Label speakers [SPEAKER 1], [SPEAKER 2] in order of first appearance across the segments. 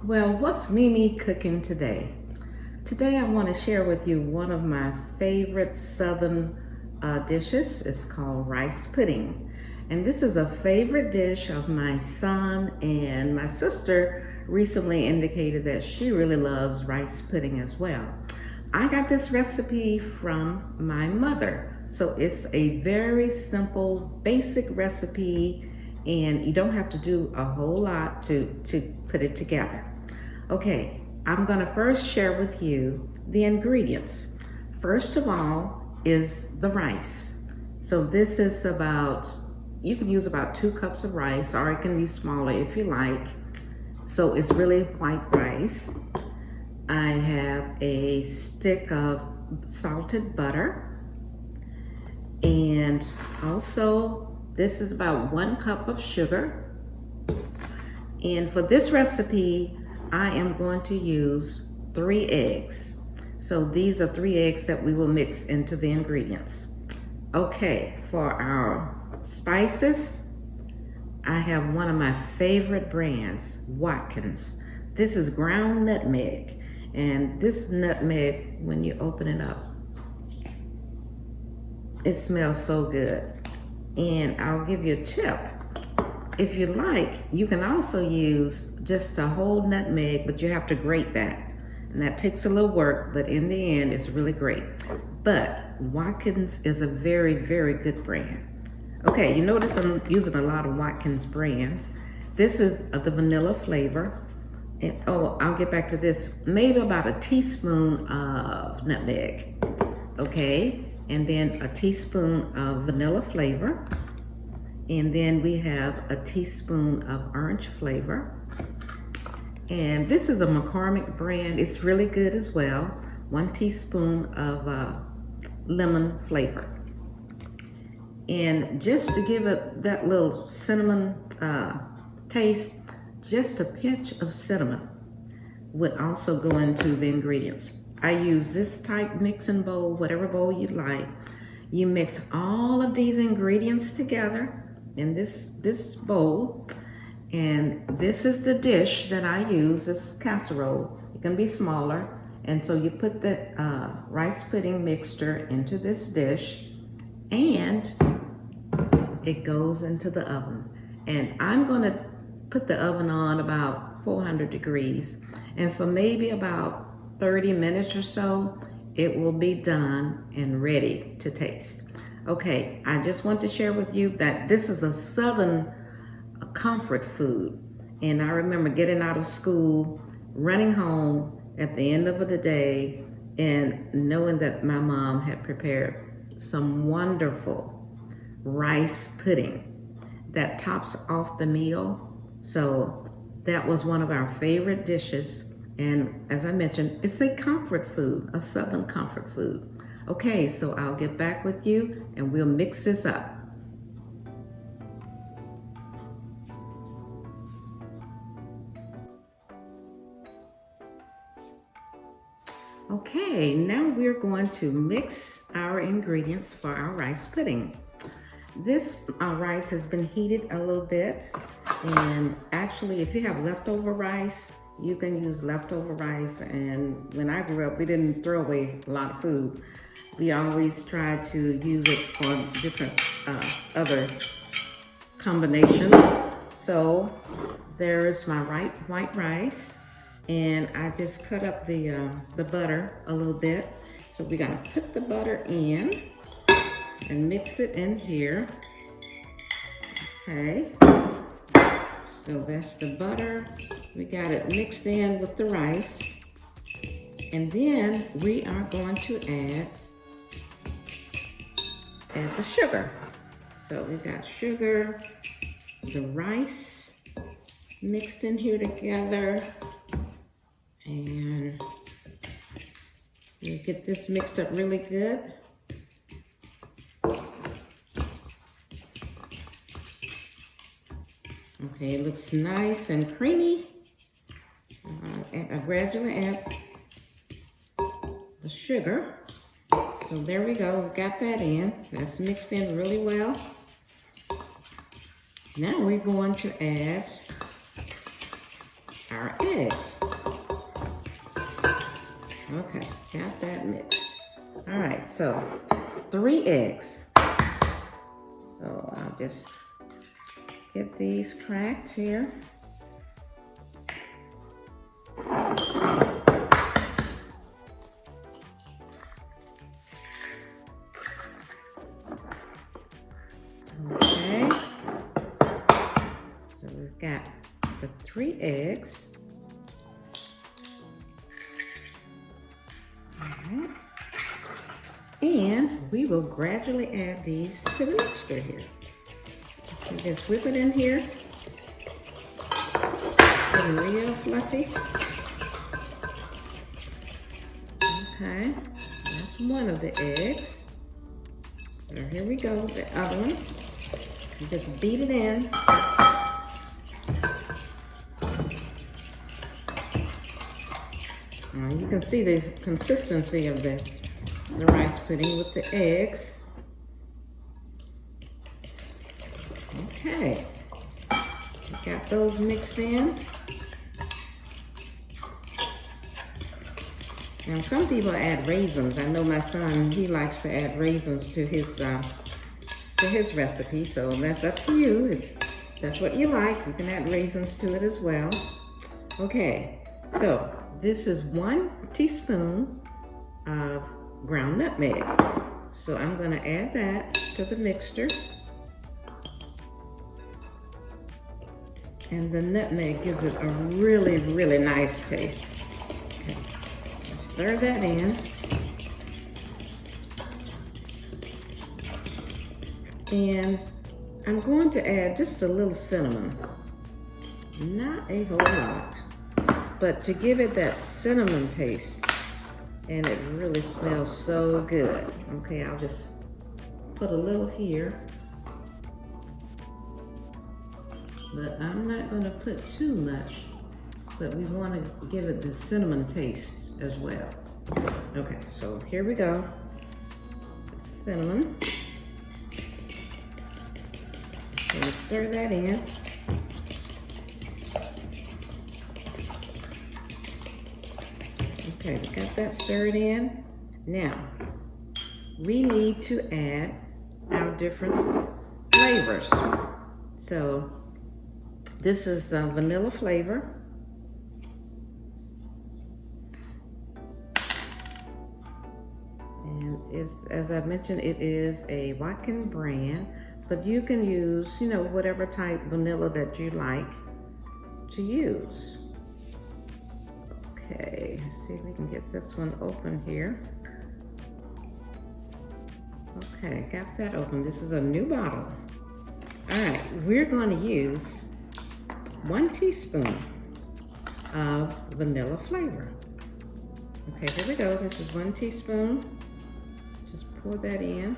[SPEAKER 1] Well, what's Mimi cooking today? Today I want to share with you one of my favorite southern dishes. It's called rice pudding. And this is a favorite dish of my son, and my sister recently indicated that she really loves rice pudding as well. I got this recipe from my mother. So it's a very simple, basic recipe, and you don't have to do a whole lot to put it together. Okay, I'm gonna first share with you the ingredients. First of all is the rice. So this is about, you can use about 2 cups of rice, or it can be smaller if you like. So it's really white rice. I have a stick of salted butter, and also this is about 1 cup of sugar. And for this recipe, I am going to use 3 eggs. So these are 3 eggs that we will mix into the ingredients. Okay, for our spices, I have one of my favorite brands, Watkins. This is ground nutmeg. And this nutmeg, when you open it up, it smells so good. And I'll give you a tip. If you like, you can also use just a whole nutmeg, but you have to grate that. And that takes a little work, but in the end, it's really great. But Watkins is a very, very good brand. Okay, you notice I'm using a lot of Watkins brands. This is the vanilla flavor. And oh, I'll get back to this. Maybe about a teaspoon of nutmeg. Okay, and then a teaspoon of vanilla flavor. And then we have a teaspoon of orange flavor. And this is a McCormick brand. It's really good as well. 1 teaspoon of lemon flavor. And just to give it that little cinnamon taste, just a pinch of cinnamon would also go into the ingredients. I use this type mixing bowl, whatever bowl you like. You mix all of these ingredients together in this bowl, and this is the dish that I use, this casserole. It can be smaller, and so you put the rice pudding mixture into this dish, and it goes into the oven. And I'm gonna put the oven on about 400 degrees, and for maybe about 30 minutes or so, it will be done and ready to taste. Okay, I just want to share with you that this is a Southern comfort food. And I remember getting out of school, running home at the end of the day, and knowing that my mom had prepared some wonderful rice pudding that tops off the meal. So that was one of our favorite dishes. And as I mentioned, it's a comfort food, a Southern comfort food. Okay, so I'll get back with you and we'll mix this up. Okay, now we're going to mix our ingredients for our rice pudding. This rice has been heated a little bit, and actually if you have leftover rice, you can use leftover rice. And when I grew up, we didn't throw away a lot of food. We always tried to use it for different other combinations. So there's my white rice, and I just cut up the butter a little bit. So we're gonna put the butter in and mix it in here. Okay, so that's the butter. We got it mixed in with the rice. And then we are going to add the sugar. So we've got sugar, the rice mixed in here together. And you get this mixed up really good. Okay, it looks nice and creamy. I gradually add the sugar. So there we go, we got that in. That's mixed in really well. Now we're going to add our eggs. Okay, got that mixed. All right, so 3 eggs. So I'll just get these cracked here. Okay, so we've got the 3 eggs. All right. And we will gradually add these to the mixture here. You just whip it in here. It's getting real fluffy. Okay, that's one of the eggs. So here we go, the other one. You just beat it in. You can see the consistency of the rice pudding with the eggs. Okay, got those mixed in. Now some people add raisins. I know my son, he likes to add raisins to his recipe, so that's up to you. If that's what you like, you can add raisins to it as well. Okay, so this is 1 teaspoon of ground nutmeg. So I'm going to add that to the mixture. And the nutmeg gives it a really, really nice taste. Okay. Stir that in. And I'm going to add just a little cinnamon. Not a whole lot, but to give it that cinnamon taste. And it really smells so good. Okay, I'll just put a little here. But I'm not going to put too much, but we want to give it the cinnamon taste as well. Okay, so here we go. Cinnamon. So we stir that in. Okay, we got that stirred in. Now, we need to add our different flavors. So, this is vanilla flavor. And as I mentioned, it is a Watkin brand, but you can use, whatever type vanilla that you like to use. Okay, let's see if we can get this one open here. Okay, got that open. This is a new bottle. All right, we're going to use 1 teaspoon of vanilla flavor. Okay, here we go. This is 1 teaspoon. Just pour that in.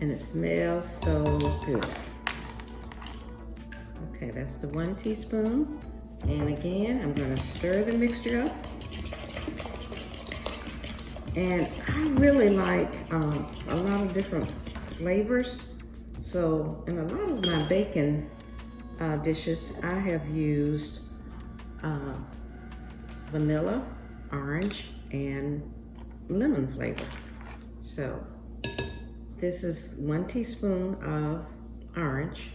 [SPEAKER 1] And it smells so good. Okay, that's the 1 teaspoon. And again, I'm going to stir the mixture up. And I really like a lot of different flavors. So in a lot of my bacon dishes, I have used vanilla, orange, and lemon flavor. So this is 1 teaspoon of orange.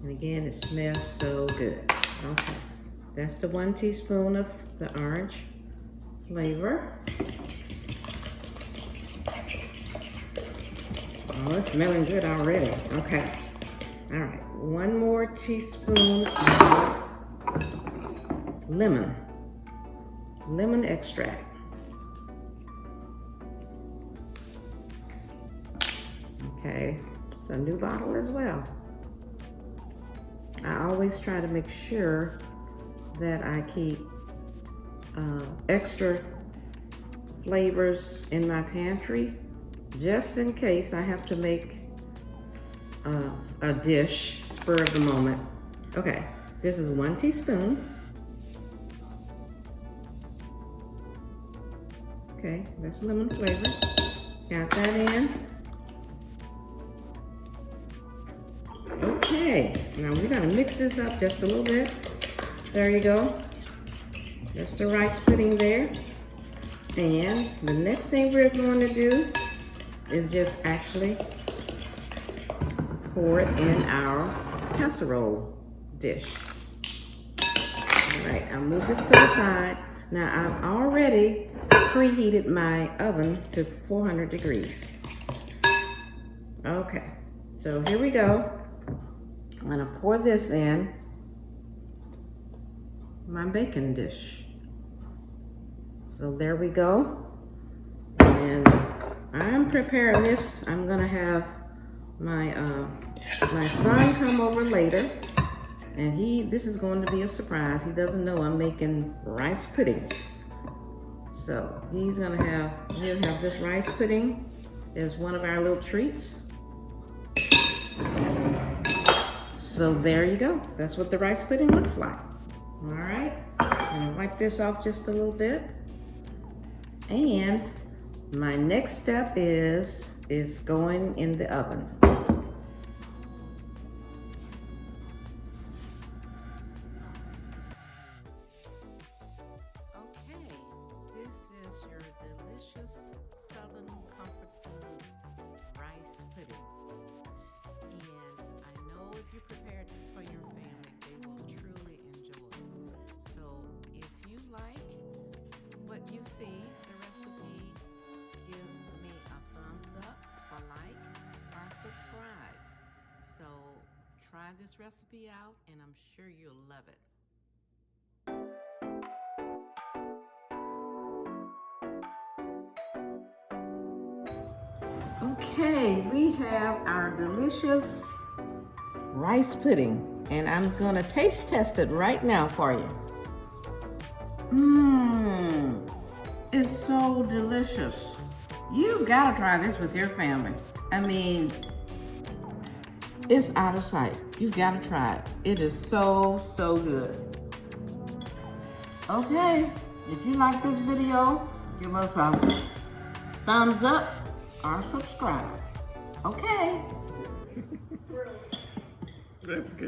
[SPEAKER 1] And again, it smells so good. Okay, that's the 1 teaspoon of the orange flavor. Oh, it's smelling good already. Okay. All right, 1 more teaspoon of lemon extract. Okay, it's a new bottle as well. I always try to make sure that I keep extra flavors in my pantry, just in case I have to make a dish, spur of the moment. Okay, this is 1 teaspoon. Okay, that's lemon flavor. Got that in. Okay, Okay, now we're gonna mix this up just a little bit. There you go. That's the rice pudding there. And the next thing we're going to do is just actually pour it in our casserole dish. All right, I'll move this to the side. Now I've already preheated my oven to 400 degrees. Okay, so here we go. I'm gonna pour this in my baking dish. So there we go. And I'm preparing this. I'm gonna have my my son come over later, and this is going to be a surprise. He doesn't know I'm making rice pudding. So he'll have this rice pudding as one of our little treats. So there you go. That's what the rice pudding looks like. All right, I'm gonna wipe this off just a little bit. And my next step is going in the oven. Okay, this is your delicious Southern comfort food rice pudding. And I know if you prepare it for your family, they will truly enjoy it. So if you like what you see, the recipe, give me a thumbs up or like or subscribe. So try this recipe out and I'm sure you'll love it. Okay, we have our delicious rice pudding, and I'm gonna taste test it right now for you. It's so delicious. You've got to try this with your family. I mean, it's out of sight. You've got to try it. It is so, so good. Okay, if you like this video, give us a thumbs up or subscribe. Okay.
[SPEAKER 2] That's good.